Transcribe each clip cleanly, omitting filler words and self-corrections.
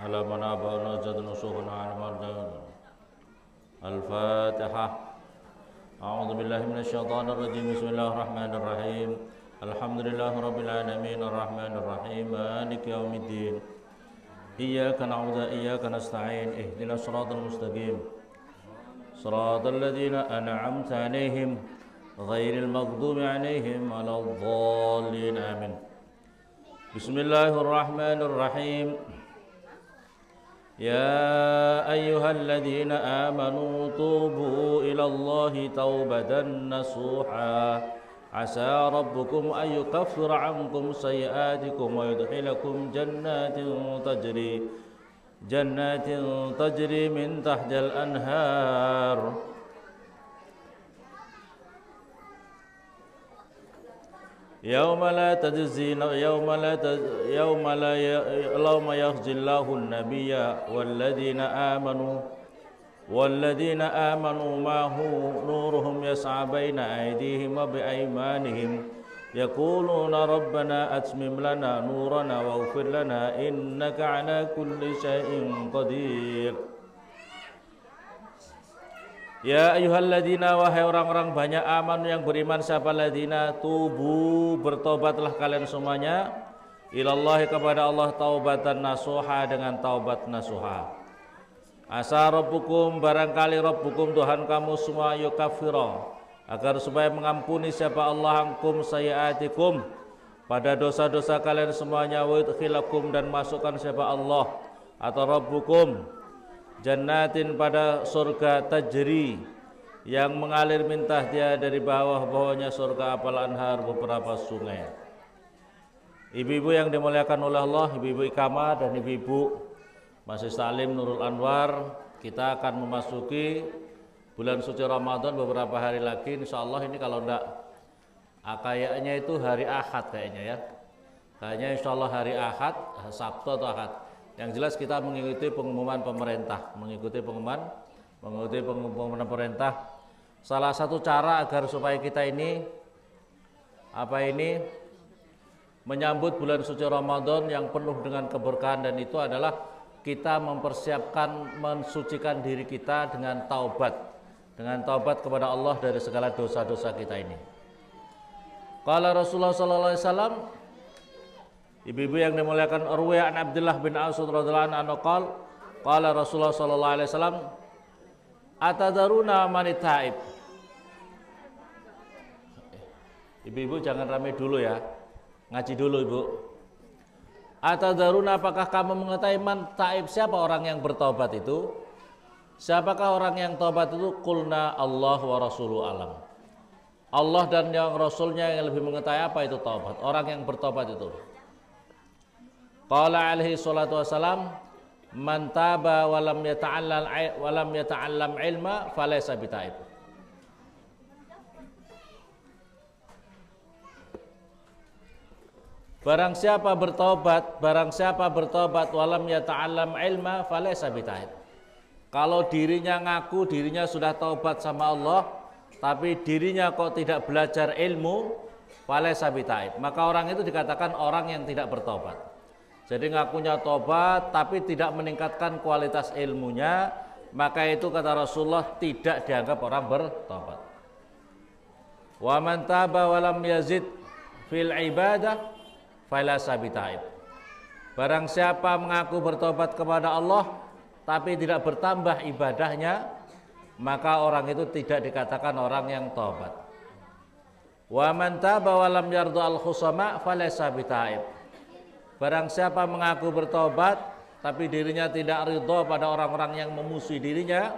على من آباؤنا جدنا شيوخنا على الفاتحة. أعوذ بالله من الشيطان الرجيم. بسم الله الرحمن الرحيم. الحمد لله رب العالمين الرحمن الرحيم مالك يوم الدين. إياك نعبد وإياك نستعين. اهدنا الصراط المستقيم صراط الذين أنعمت عليهم غير المغضوب عليهم ولا الضالين آمين. بسم الله الرحمن الرحيم. يا أيها الذين آمنوا توبوا إلى الله توبة نصوحا عسى ربكم أن يكفر عنكم سيئاتكم ويدخلكم جنات تجري من تحت الأنهار يوم لا يخزي الله النبي والذين آمنوا معه نورهم يسعى بين أيديهم وبأيمانهم يقولون ربنا أتمم لنا نورنا واغفر لنا إنك على كل شيء قدير. Ya ayyuhalladzina, wahai orang-orang banyak aman yang beriman, siapa ladina tubu, bertobatlah kalian semuanya ilallahi, kepada Allah, taubatan nasuha, dengan taubat nasuha. Asa rabbukum, barangkali rabbukum, Tuhan kamu semua, yukaffira, agar supaya mengampuni siapa Allah ankum sayiatikum, pada dosa-dosa kalian semuanya, wa yudkhilakum, dan masukkan siapa Allah atau rabbukum jannatin, pada surga, tajri, yang mengalir mintah dia dari bawahnya surga, apal anhar, beberapa sungai. Ibu-ibu yang dimuliakan oleh Allah, ibu-ibu Ikama dan ibu-ibu Majelis Ta'lim Nurul Anwar, kita akan memasuki bulan suci Ramadan beberapa hari lagi, insyaallah. Ini kalau enggak kayaknya itu hari Ahad kayaknya ya, kayaknya insyaallah hari Ahad, Sabtu atau Ahad. Yang jelas kita mengikuti pengumuman pemerintah, mengikuti pengumuman pemerintah. Salah satu cara agar supaya kita ini menyambut bulan suci Ramadan yang penuh dengan keberkahan, dan itu adalah kita mempersiapkan, mensucikan diri kita dengan taubat kepada Allah dari segala dosa-dosa kita ini. Qala Rasulullah sallallahu alaihi wasallam, ibu-ibu yang dimuliakan, Urwah an Abdullah bin Asud radhiyallahu anhu qala Rasulullah sallallahu alaihi wasallam, atadaruna man taib. Ibu-ibu jangan rame dulu ya, ngaji dulu ibu. Atadaruna, apakah kamu mengetahui man taib, siapa orang yang bertobat itu? Siapakah orang yang tobat itu? Qulna Allah wa rasuluhu alam. Allah dan yang Rasulnya yang lebih mengetahui apa itu taubat, orang yang bertobat itu. Qala alaihi salatu wassalam, man taba walam yata'allam ilma falaysa bitaib. Barang siapa bertobat walam yata'allam ilma falaysa bitaib. Kalau dirinya ngaku dirinya sudah taubat sama Allah, tapi dirinya kok tidak belajar ilmu, falaysa bitaib, maka orang itu dikatakan orang yang tidak bertobat. Jadi ngakunya tobat tapi tidak meningkatkan kualitas ilmunya, maka itu kata Rasulullah tidak dianggap orang bertobat. Wa man taba wa lam yazid fil ibadah falaysa bitaib. Barang siapa mengaku bertobat kepada Allah tapi tidak bertambah ibadahnya, maka orang itu tidak dikatakan orang yang tobat. Wa man taba wa lam yardu al khusama falaysa bitaib. Barang siapa mengaku bertobat tapi dirinya tidak ridha pada orang-orang yang memusuhi dirinya,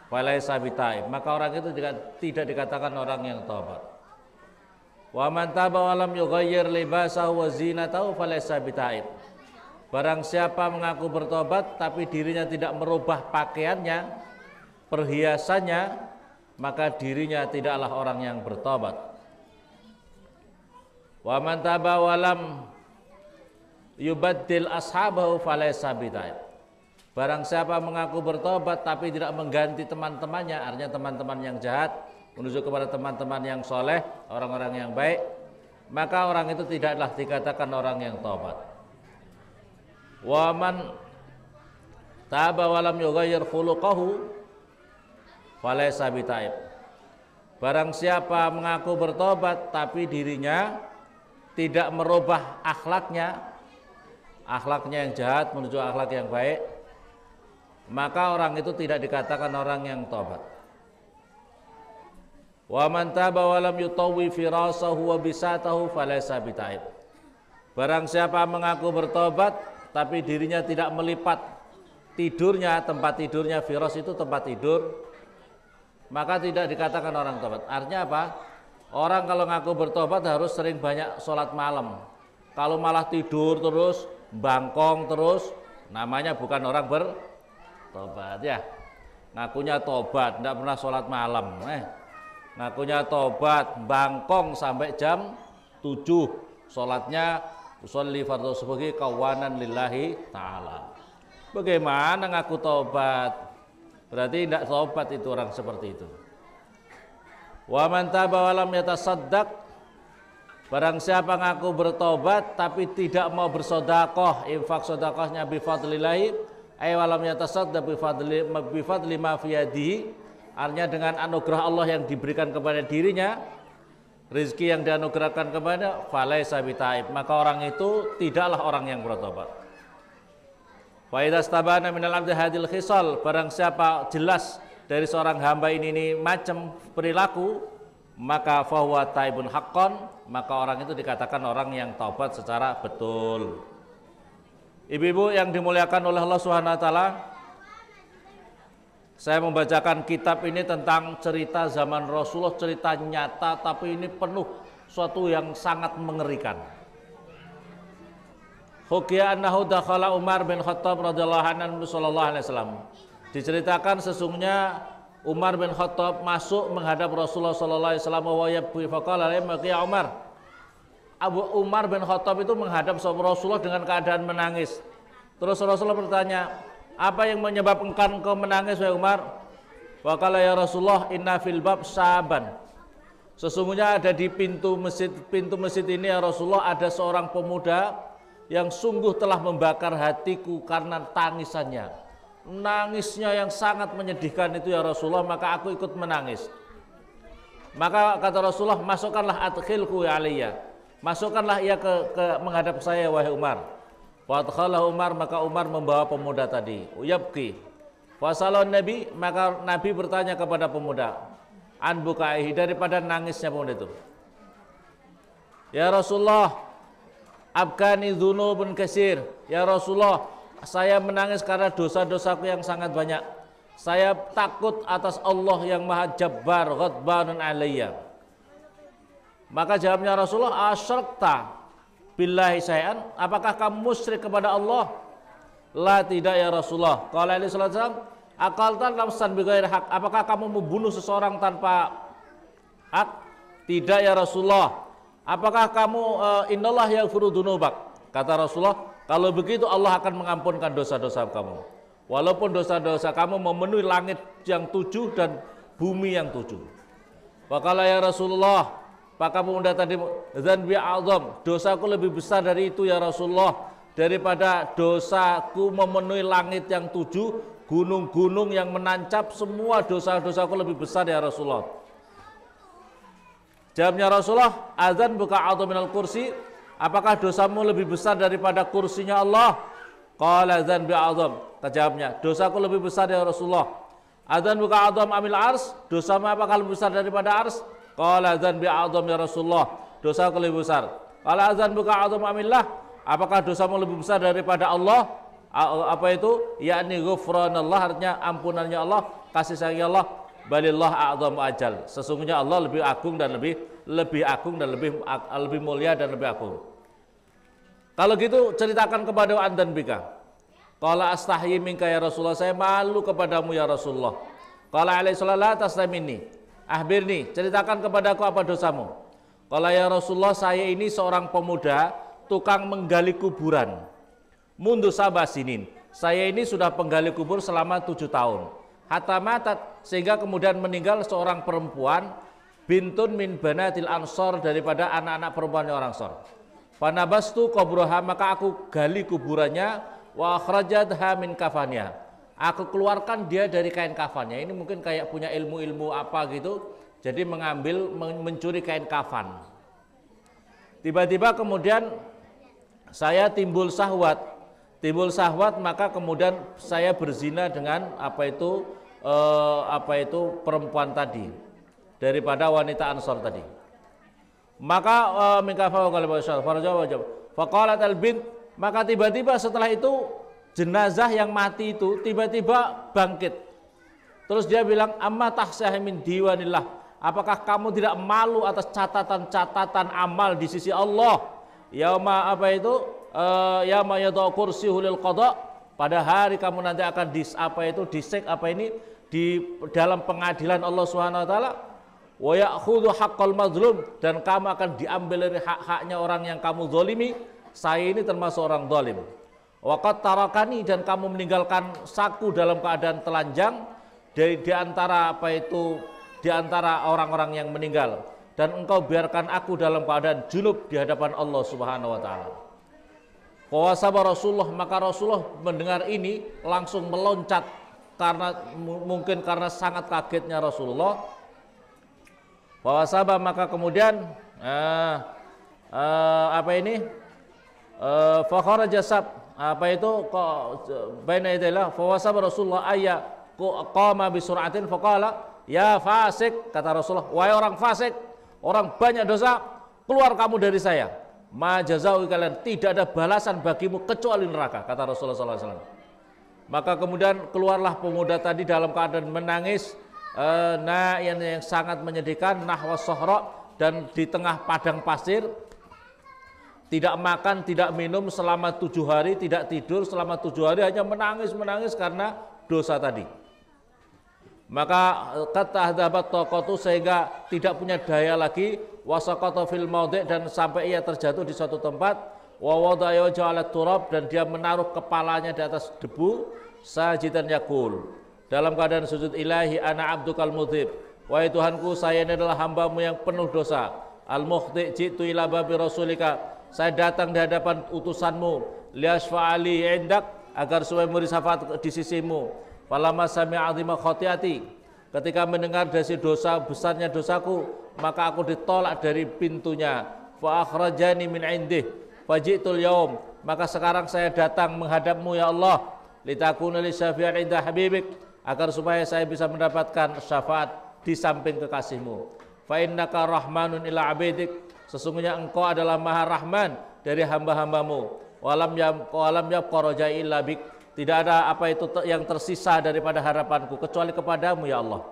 falaysa bitaib, maka orang itu tidak dikatakan orang yang tobat. Wa man taba wa lam yughayyir libasahu wa zinatahu falaysa bitaib. Barang siapa mengaku bertobat tapi dirinya tidak merubah pakaiannya, perhiasannya, maka dirinya tidaklah orang yang bertobat. Wa man taba wa lam yubaddil ashabahu falaysa bitaib. Barang siapa mengaku bertobat tapi tidak mengganti teman-temannya, artinya teman-teman yang jahat menuju kepada teman-teman yang soleh, orang-orang yang baik, maka orang itu tidaklah dikatakan orang yang tobat. Waman taba wa lam yughayyir khuluquhu falaysa bitaib. Barang siapa mengaku bertobat tapi dirinya tidak merubah akhlaknya yang jahat menuju akhlak yang baik, maka orang itu tidak dikatakan orang yang tobat. Wa man taba wa lam yutawwi firasahu wa bisatahu falaysa bitaib. Barang siapa mengaku bertobat tapi dirinya tidak melipat tidurnya, tempat tidurnya, firas itu tempat tidur, maka tidak dikatakan orang tobat. Artinya apa? Orang kalau ngaku bertobat harus sering banyak sholat malam. Kalau malah tidur terus, bangkong terus, namanya bukan orang bertobat ya. Ngakunya tobat, tidak pernah sholat malam. Ngakunya tobat, bangkong sampai jam 7. Sholatnya usolli fardhu subuhi kawanan lillahi ta'ala. Bagaimana ngaku tobat? Berarti tidak tobat itu orang seperti itu. Wa man taba wa lam yatasaddaq. Barang siapa ngaku bertobat tapi tidak mau bersedekah, infak sedekahnya bi fadlillahi, ay wa lam yatasaddaq bi fadli ma fi yadihi. Artinya dengan anugerah Allah yang diberikan kepada dirinya, rezeki yang dianugerahkan kepada, falaysa bitaib, maka orang itu tidaklah orang yang bertobat. Wa idza stabana minal abdi hadil khisal, barang siapa jelas dari seorang hamba ini macam perilaku, maka fahuwa taibun haqqan, maka orang itu dikatakan orang yang taubat secara betul. Ibu-ibu yang dimuliakan oleh Allah Subhanahu wa taala, saya membacakan kitab ini tentang cerita zaman Rasulullah, cerita nyata tapi ini penuh suatu yang sangat mengerikan. Hukiya annahu dakhala Umar bin Khattab radhiyallahu anhu sallallahu alaihi wasallam. Diceritakan sesungguhnya Umar bin Khattab masuk menghadap Rasulullah sallallahu alaihi wasallam wa yabki faqala ya Umar. Abu Umar bin Khattab itu menghadap Rasulullah dengan keadaan menangis. Terus Rasulullah bertanya, apa yang menyebabkan engkau menangis wahai Umar? Wa qala ya Rasulullah inna fil bab saban. Sesungguhnya ada di pintu masjid ini ya Rasulullah ada seorang pemuda yang sungguh telah membakar hatiku karena tangisannya. Nangisnya yang sangat menyedihkan itu ya Rasulullah, maka aku ikut menangis. Maka kata Rasulullah, masukkanlah adkhilku ya aliyya. Masukkanlah ia ke menghadap saya wahai Umar. Wa adkhalahu Umar, maka Umar membawa pemuda tadi. Yabki. Fasalon Nabi, maka Nabi bertanya kepada pemuda, an bukaihi, daripada nangisnya pemuda itu. Ya Rasulullah, abkani dzunubun katsir. Ya Rasulullah, saya menangis karena dosa-dosaku yang sangat banyak. Saya takut atas Allah yang Maha Jabbar, ghadbanun alayya. Maka jawabnya Rasulullah, asyrakta billahi syai'an, apakah kamu musyrik kepada Allah? La, tidak ya Rasulullah. Qala alaihi wasallam, aqaltan nafsan bighairi haq, apakah kamu membunuh seseorang tanpa hak? Tidak ya Rasulullah. Apakah kamu innallah yaghfiru dzunubak? Kata Rasulullah, kalau begitu Allah akan mengampunkan dosa-dosa kamu. Walaupun dosa-dosa kamu memenuhi langit yang 7 dan bumi yang 7. Waqala ya Rasulullah, maka pemuda tadi, dzanbi a'dzam, dosaku lebih besar dari itu ya Rasulullah, daripada dosaku memenuhi langit yang 7, gunung-gunung yang menancap, semua dosa-dosaku lebih besar ya Rasulullah. Jawabnya Rasulullah, adzan buka a'dzam minal kursi, apakah dosamu lebih besar daripada kursinya Allah? Qala dzanbi a'dzam, jawabnya, dosaku lebih besar ya Rasulullah. Adzan buka a'dzam amil ars, dosamu apakah lebih besar daripada ars? Qala dzanbi a'dzam ya Rasulullah, dosaku lebih besar. Qala adzan buka a'dzam amillah, apakah dosamu lebih besar daripada Allah? Apa itu? Yakni ghufranallah, artinya ampunannya Allah, kasih sayangnya Allah. Balillah a'dzam ajal, sesungguhnya Allah lebih agung dan lebih agung dan lebih mulia dan lebih agung. Kalau gitu ceritakan kepada andan bika. Qala astahyi minka ya Rasulullah, saya malu kepadamu ya Rasulullah. Qala alaihi sallallahu taslamini, ahbirni, ceritakan kepadaku apa dosamu. Qala ya Rasulullah, saya ini seorang pemuda tukang menggali kuburan. Mundu sabasinin, saya ini sudah penggali kubur selama 7 tahun. Hatta matat, sehingga kemudian meninggal seorang perempuan, bintun min banatil ansor, daripada anak-anak perempuannya orang Ansor. Panabastu kuburaha, maka aku gali kuburannya, wa akhrajatha min kafaniha, Aku keluarkan dia dari kain kafannya. Ini mungkin kayak punya ilmu-ilmu apa gitu. Jadi mencuri kain kafan. Tiba-tiba kemudian saya timbul syahwat. Timbul syahwat, maka kemudian saya berzina dengan apa itu perempuan tadi, daripada wanita Ansor tadi. Maka faqalat al-bint, maka tiba-tiba setelah itu jenazah yang mati itu tiba-tiba bangkit. Terus dia bilang, amma tahsah min diwanillah, apakah kamu tidak malu atas catatan-catatan amal di sisi Allah? Yauma yauma yadau kursiyu lil qada, pada hari kamu nanti akan di dalam pengadilan Allah Subhanahu wa taala. Wa ya'khudhu haqqal mazlum, dan kamu akan diambil dari hak-haknya orang yang kamu zalimi. Saya ini termasuk orang zalim. Wa qad tarakani, dan kamu meninggalkan saku dalam keadaan telanjang di antara orang-orang yang meninggal, dan engkau biarkan aku dalam keadaan junub di hadapan Allah Subhanahu wa taala. Fawasaba Rasulullah, maka Rasulullah mendengar ini langsung meloncat, mungkin karena sangat kagetnya Rasulullah. Fawasaba, maka kemudian fakharaja sab, baina yadayillah, fawasaba Rasulullah ayya qama bi sur'atin faqala ya fasik, kata Rasulullah, wahai orang fasik, orang banyak dosa, keluar kamu dari saya. Ma jazau, kalian tidak ada balasan bagimu kecuali neraka, kata Rasulullah SAW. Maka kemudian keluarlah pemuda tadi dalam keadaan menangis, yang sangat menyedihkan, nahwa sohra, dan di tengah padang pasir, tidak makan, tidak minum selama 7 hari, tidak tidur selama 7 hari, hanya menangis karena dosa tadi. Maka kata hadabat tokotu, sehingga tidak punya daya lagi, wasaqata fil maudhi', dan sampai ia terjatuh di suatu tempat, wa wada'a wajhahu 'ala turab, dan dia menaruh kepalanya di atas debu, sajidan yaqul, dalam keadaan sujud, ilahi ana abdukal mudhib, wahai Tuhanku, saya ini adalah hambamu yang penuh dosa, al mukhti' jitu ila babi rasulika, saya datang di hadapan utusanmu, liyashfa'ali indak, agar supaya memberi syafaat di sisimu. Falamma sami'a 'azima khati'ati, ketika mendengar dari dosa besarnya dosaku, maka aku ditolak dari pintunya. Fa akhrajani min indih faji'tul yaum, maka sekarang saya datang menghadapmu ya Allah, litakuna li syafi'an inda habibik, agar supaya saya bisa mendapatkan syafaat di samping kekasihmu. Fa innaka rahmanun ila abidik, sesungguhnya engkau adalah maha rahman dari hamba-hambamu. Walam yabqa rajai illa bik, tidak ada apa itu yang tersisa daripada harapanku kecuali kepadamu ya Allah.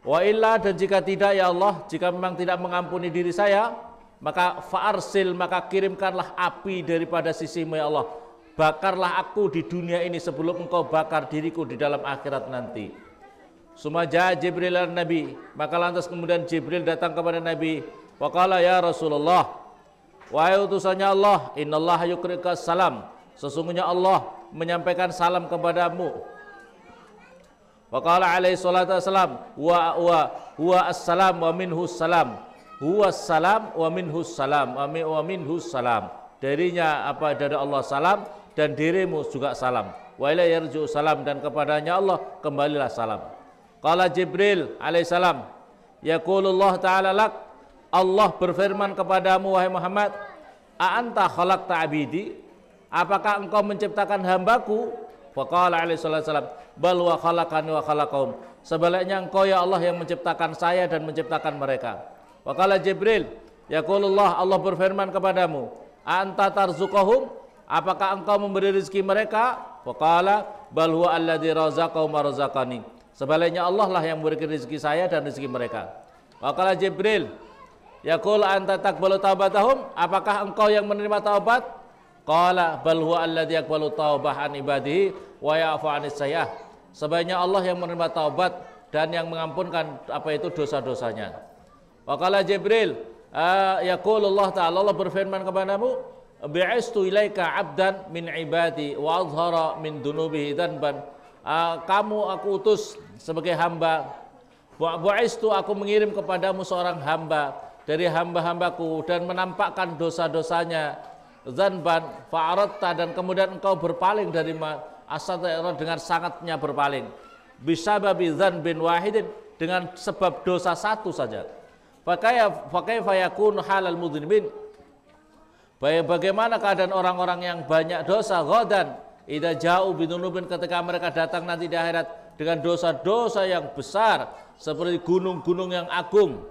Wa illa, dan jika tidak ya Allah, jika memang tidak mengampuni diri saya, maka fa'arsil, maka kirimkanlah api daripada sisimu ya Allah, bakarlah aku di dunia ini sebelum engkau bakar diriku di dalam akhirat nanti. Sumaja Jibril Nabi, maka lantas kemudian Jibril datang kepada Nabi, waqala ya Rasulullah, wahai utusannya Allah, innallaha yuqrika salam, sesungguhnya Allah menyampaikan salam kepadamu. Waqala alaihi salatu wassalam, huwa assalam wa minhus salam, huwa salam wa minhus salam, wa minhus salam, darinya dari Allah salam, dan dirimu juga salam. Wa ilaihi yarji'u salam, dan kepadanya Allah kembalilah salam. Qala Jibril alaihissalam, yaqulullah ta'ala lak, Allah berfirman kepadamu wahai Muhammad, a anta khalaqta abidi, apakah engkau menciptakan hambaku? Faqala alaihissalam, bal wa khalaqani wa khalaqahum, sebaliknya engkau ya Allah yang menciptakan saya dan menciptakan mereka. Waqala Jibril, yaqulullah, Allah berfirman kepadamu, a anta tarzuqahum, apakah engkau memberi rezeki mereka? Faqala bal huwa alladzi razaqahum wa razaqani, sebaliknya Allah lah yang memberi rezeki saya dan rezeki mereka. Waqala Jibril, yaqul anta taqbalu taubatahum, apakah engkau yang menerima taubat? Qala bal huwa alladzi yaqbalu taubah an ibadihi wa ya'fu 'anis sayyi'ah, sebaliknya Allah yang menerima taubat dan yang mengampunkan dosa-dosanya. Waqala Jibril, yaqulullah ta'ala, Allah berfirman kepadamu, bi'istu ilaika 'abdan min ibadi wa azhara min dunubihi dzanban, kamu aku utus sebagai hamba. Bu'istu, aku mengirim kepadamu seorang hamba dari hamba-hambaku, dan menampakkan dosa-dosanya. dzanban fa'aradta, dan kemudian engkau berpaling dari astaghfirullah dengan sangatnya berpaling, bisababi dzanbin wahidin, dengan sebab dosa satu saja. Fakaifa yakunu halal mudzinibin, bagaimana keadaan orang-orang yang banyak dosa, ghadan idza ja'u bidunubin, ketika mereka datang nanti di akhirat dengan dosa-dosa yang besar seperti gunung-gunung yang agung.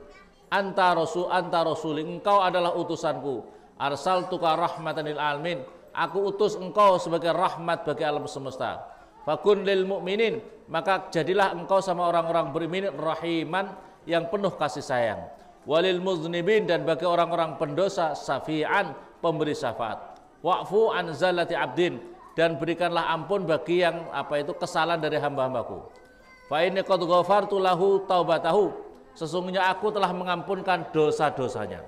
Anta rasul, engkau adalah utusanku, arsaltuka rahmatan lil alamin, aku utus engkau sebagai rahmat bagi alam semesta. Fakun lil mu'minin, maka jadilah engkau sama orang-orang beriman rahiman, yang penuh kasih sayang. Walil muznibin, dan bagi orang-orang pendosa safi'an, pemberi syafaat. Wa'fu an zalati abdin, dan berikanlah ampun bagi yang kesalahan dari hamba-hambaku. Fa inni qad ghafartu lahu taubatahu, sesungguhnya aku telah mengampunkan dosa-dosanya.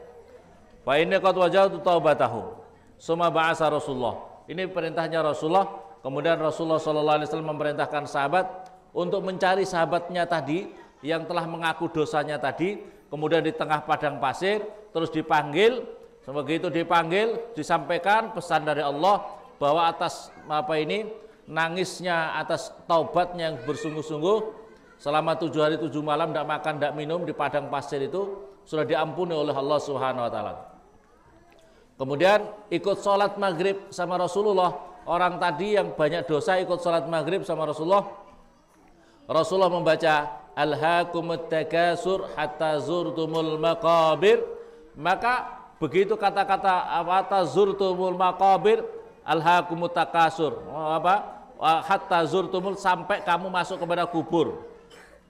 Fa inni qad wajadtu taubatahu. Summa ba'asa Rasulullah. Ini perintahnya Rasulullah. Kemudian Rasulullah SAW memerintahkan sahabat untuk mencari sahabatnya tadi yang telah mengaku dosanya tadi. Kemudian di tengah padang pasir terus dipanggil. Begitu dipanggil, disampaikan pesan dari Allah bahwa atas nangisnya, atas taubatnya yang bersungguh-sungguh selama 7 hari 7 malam tidak makan tidak minum di padang pasir itu sudah diampuni oleh Allah Subhanahu wa taala. Kemudian ikut sholat maghrib sama Rasulullah. Orang tadi yang banyak dosa ikut sholat maghrib sama Rasulullah. Rasulullah membaca alhaakumut takasur hatta zurtumul maqabir. Maka begitu kata-kata hatta zurtumul maqabir, alhaakumut takasur, hatta zurtumul, sampai kamu masuk kepada kubur.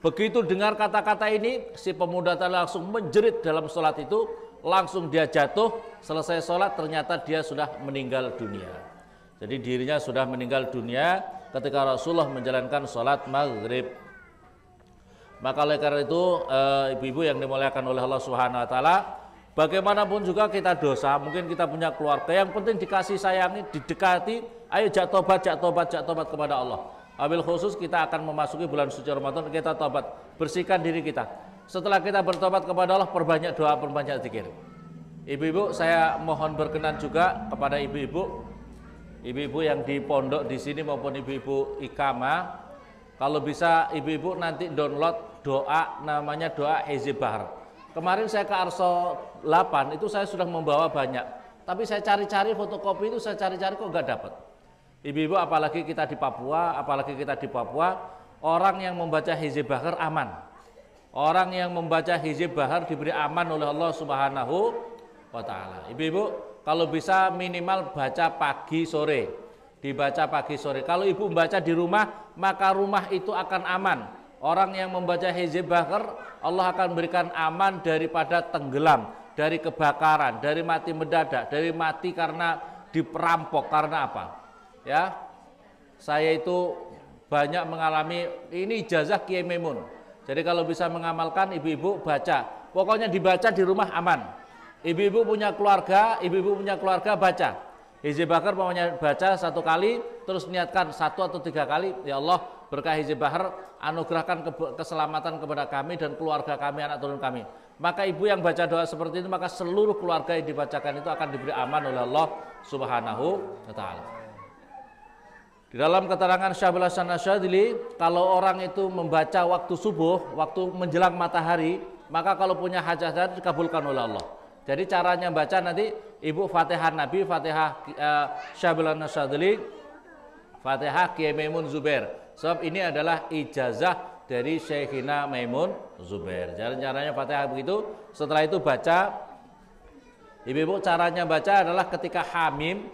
Begitu dengar kata-kata ini, si pemuda tadi langsung menjerit dalam sholat itu, langsung dia jatuh. Selesai sholat ternyata dia sudah meninggal dunia. Jadi dirinya sudah meninggal dunia ketika Rasulullah menjalankan sholat maghrib. Maka oleh karena itu ibu-ibu yang dimuliakan oleh Allah Subhanahu wa taala, bagaimanapun juga kita dosa, mungkin kita punya keluarga, yang penting dikasih sayangi, didekati, ayo jak tobat kepada Allah. Wabil khusus kita akan memasuki bulan suci Ramadan, kita tobat, bersihkan diri kita. Setelah kita bertobat kepada Allah, perbanyak doa, perbanyak zikir. Ibu-ibu, saya mohon berkenan juga kepada ibu-ibu yang di pondok di sini maupun ibu-ibu ikama, kalau bisa ibu-ibu nanti download doa, namanya doa Hizib Bahar. Kemarin saya ke Arso 8 itu saya sudah membawa banyak, tapi saya cari-cari fotokopi itu, saya cari-cari kok nggak dapat. Ibu-ibu, apalagi kita di Papua, orang yang membaca Hizib Bahar aman. Orang yang membaca Hizib Bahar diberi aman oleh Allah Subhanahu wa taala. Ibu-ibu, kalau bisa minimal baca pagi sore, dibaca pagi sore. Kalau ibu membaca di rumah, maka rumah itu akan aman. Orang yang membaca Hizib Bahar, Allah akan berikan aman daripada tenggelam, dari kebakaran, dari mati mendadak, dari mati karena diperampok, karena apa? Ya, saya itu banyak mengalami, ini ijazah Kiai Maimun. Jadi kalau bisa mengamalkan, ibu-ibu baca. Pokoknya dibaca di rumah aman. Ibu-ibu punya keluarga, baca. Hizib Bahar pokoknya baca 1 kali, terus niatkan 1 atau 3 kali, ya Allah berkah Hizib Bahar, anugerahkan keselamatan kepada kami dan keluarga kami, anak turun kami. Maka ibu yang baca doa seperti itu, maka seluruh keluarga yang dibacakan itu akan diberi aman oleh Allah Subhanahu wa taala. Di dalam keterangan Syabul Hasan Asyadili, kalau orang itu membaca waktu subuh, waktu menjelang matahari, maka kalau punya hajat dikabulkan oleh Allah. Jadi caranya baca nanti ibu Fatihah Nabi, Fatihah Syabul Hasan Asyadili, Fatihah Kiai Maimun Zubair. Sebab ini adalah ijazah dari Syekhina Maimun Zubair. Caranya Fatihah begitu. Setelah itu baca, ibu-ibu caranya baca adalah ketika hamim,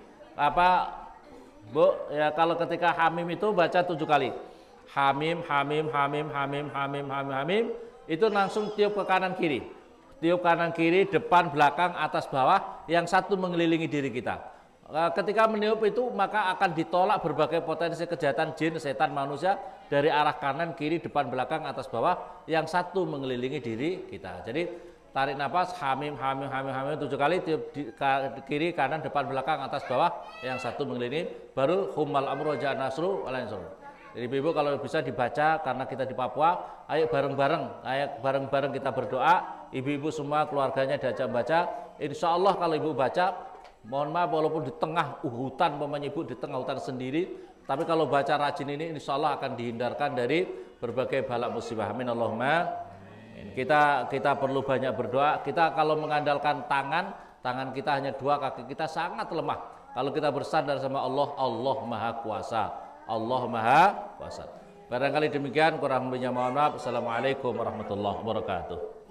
Bu, ya kalau ketika hamim itu baca 7 kali. Hamim, hamim, hamim, hamim, hamim, hamim, hamim. Itu langsung tiup ke kanan kiri. Tiup kanan kiri, depan, belakang, atas, bawah. Yang satu mengelilingi diri kita. Ketika meniup itu maka akan ditolak berbagai potensi kejahatan jin, setan, manusia dari arah kanan, kiri, depan, belakang, atas, bawah. Yang satu mengelilingi diri kita. Jadi tarik nafas, hamim, hamim, hamim, hamim 7 kali, tiup kiri, kanan, depan, belakang, atas, bawah, yang satu mengelilingi, baru hummal amru ja'a nasru wal ansur. Jadi ibu kalau bisa dibaca, karena kita di Papua, ayo bareng-bareng kita berdoa, ibu-ibu semua keluarganya diajak baca. Insya Allah kalau ibu baca, Mohon maaf walaupun di tengah hutan, umpamanya ibu di tengah hutan sendiri, tapi kalau baca rajin ini insya Allah akan dihindarkan dari berbagai bala musibah. Amin Allahumma. Kita perlu banyak berdoa. Kita kalau mengandalkan tangan kita hanya dua, kaki kita sangat lemah. Kalau kita bersandar sama Allah, Allah Maha Kuasa. Allah Maha Kuasa. Barangkali demikian, kurang lebihnya mohon maaf. Assalamualaikum warahmatullahi wabarakatuh.